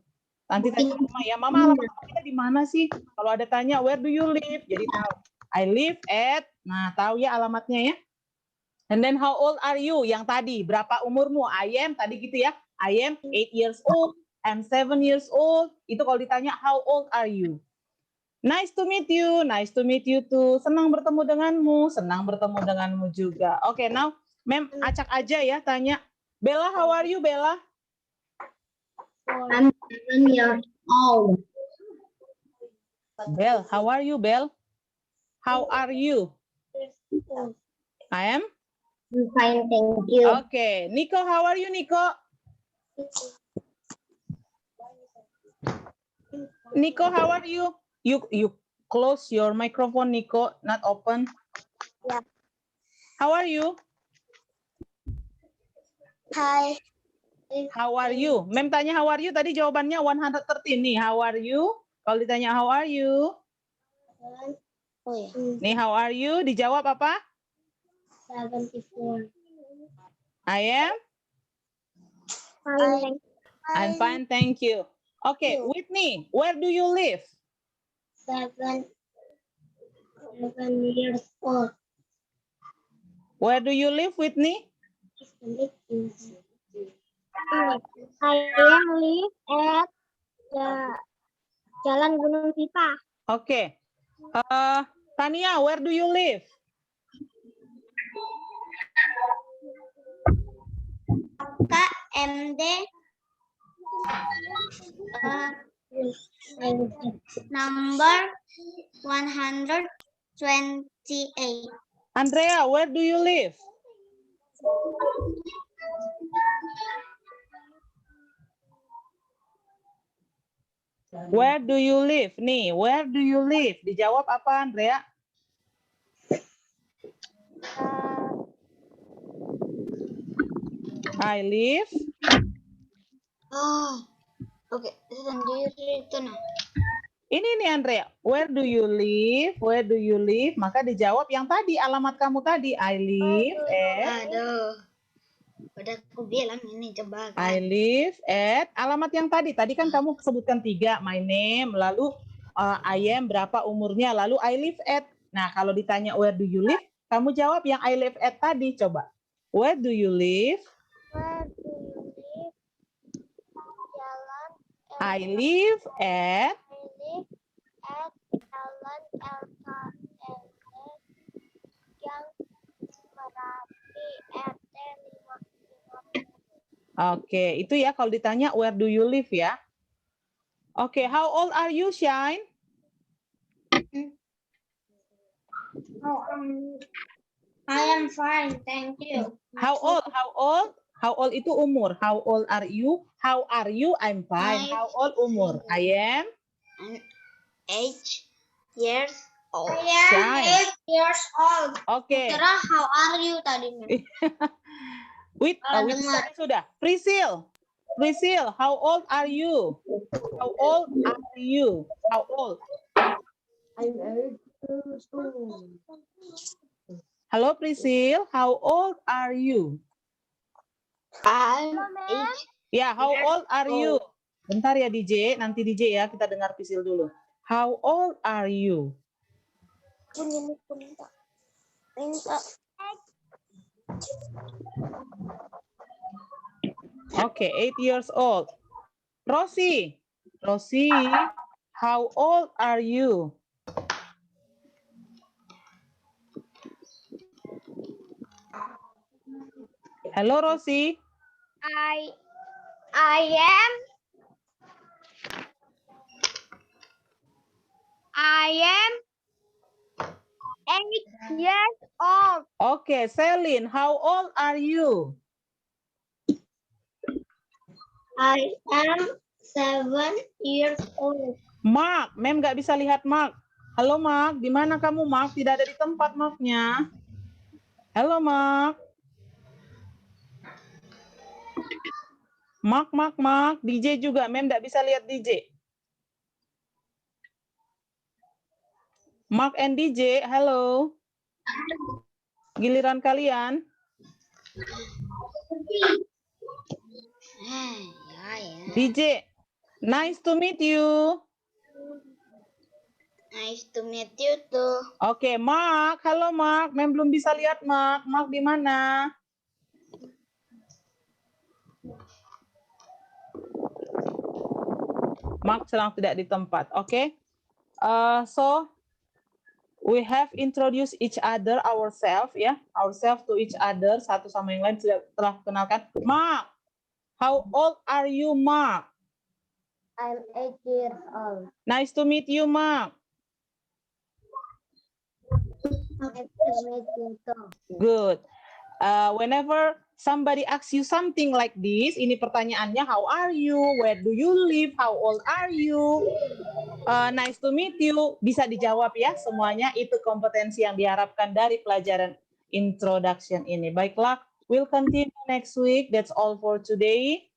Nanti tanya mama ya, mama alamat kita di mana sih? Kalau ada tanya where do you live, jadi tahu. I live at, nah tahu ya alamatnya ya. And then how old are you? Yang tadi berapa umurmu? I am tadi gitu ya. I am 8 years old. I'm 7 years old. Itu kalau ditanya how old are you? Nice to meet you. Nice to meet you too. Senang bertemu denganmu. Senang bertemu denganmu juga. Oke, now Mem acak aja ya tanya. Bella, how are you, Bella? I'm 7 years old. Bell, how are you, Bell? How are you? I am? I'm fine, thank you. Okay. Nico, how are you, Nico? Nico, how are you? You close your microphone, Nico, not open. Yeah. How are you? Hai. How are you? Mem tanya how are you, tadi jawabannya 113 nih. How are you? Kalau ditanya how are you? Oh ya. Nih how are you? Dijawab apa? 74. I am? I'm fine, thank you. Okay, Whitney, where do you live? 7 years old. Where do you live, Whitney? Saya live at Jalan Gunung Pipa. Okay. Tania, where do you live? KMD number 128. Andrea, where do you live? Where do you live? Nih, where do you live? Dijawab apa, Andrea? I live. Oh, oke. Sendiri itu nah. Ini nih, Andrea. Where do you live? Where do you live? Maka dijawab yang tadi, alamat kamu tadi. I live at. Aduh. Udah aku bilang ini coba kan. I live at. Alamat yang tadi. Tadi kan kamu sebutkan 3. My name. Lalu I am berapa umurnya. Lalu I live at. Nah, kalau ditanya where do you live? Kamu jawab yang I live at tadi. Coba. Where do you live? Where do you live? Jalan I live at. Jalan LKLD yang Merapi RT 5. Oke, itu ya kalau ditanya where do you live ya. Oke, how old are you, Shine? I am fine, thank you. How old? How old? How old itu umur. How old are you? How are you? I'm fine. How old umur? I am 8 years old. Shine. 8 years old. Oke. Kira how are you tadi? With dengar. sudah. Priscil. Priscil, how old are you? How old are you? How old? I'm 8 years old. Halo Priscil, how old are you? I'm 8. Ya, how old are you? Bentar ya DJ, nanti DJ ya, kita dengar Priscil dulu. How old are you? Minta. Okay, 8 years old. Rosie, Rosie, how old are you? Hello Rosie. I am 8 years old. Okay, Celine, how old are you? I am 7 years old. Mark, Mem nggak bisa lihat Mark. Halo Mark, di mana kamu Mark? Tidak ada di tempat Marknya. Halo Mark. Mark. DJ juga, Mem nggak bisa lihat DJ. Mark and DJ, halo. Giliran kalian. DJ, nice to meet you. Nice to meet you too. Oke, Mark. Halo Mark. Mem belum bisa lihat Mark. Mark di mana? Mark sedang tidak di tempat. Oke. So we have introduced each other ourselves ya. Ourselves to each other. Satu sama yang lain sudah telah kenalkan. Mark. How old are you, Mark? I'm 8 years old. Nice to meet you, Mark. Nice to meet you too. Good. Whenever somebody asks you something like this, ini pertanyaannya, how are you? Where do you live? How old are you? Nice to meet you. Bisa dijawab ya semuanya. Itu kompetensi yang diharapkan dari pelajaran introduction ini. Baiklah, We'll continue next week. That's all for today.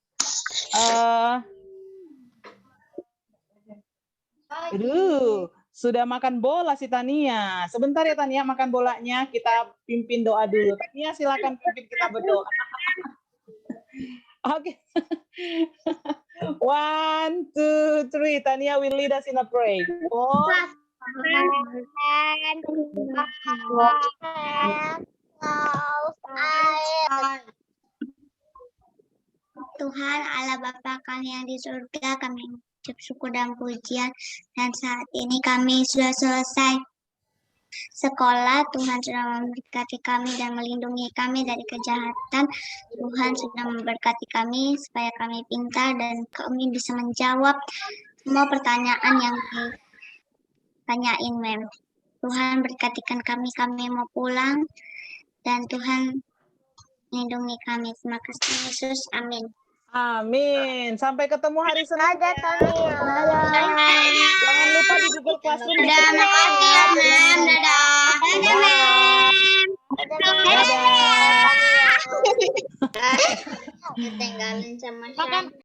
Aduh, sudah makan bola si Tania. Sebentar ya Tania, makan bolanya. Kita pimpin doa dulu. Tania silakan pimpin kita berdoa. Oke. 1, 2, 3. Tania will lead us in a prayer. 4. Tuhan Allah Bapa kami yang di surga, kami mengucap syukur dan pujian, dan saat ini kami sudah selesai sekolah. Tuhan sudah memberkati kami dan melindungi kami dari kejahatan. Tuhan sudah memberkati kami supaya kami pintar dan kami bisa menjawab semua pertanyaan yang ditanyain, Mem. Tuhan berkatikan kami mau pulang, dan Tuhan melindungi kami. Terima kasih Yesus, amin. Amin. Sampai ketemu hari Senin. Dadah, Tania. Jangan lupa di Google Classroom. Dadah, makasih ya, Mem. Dadah. Dadah, Mem. Dadah. Ketinggalan sama Makan.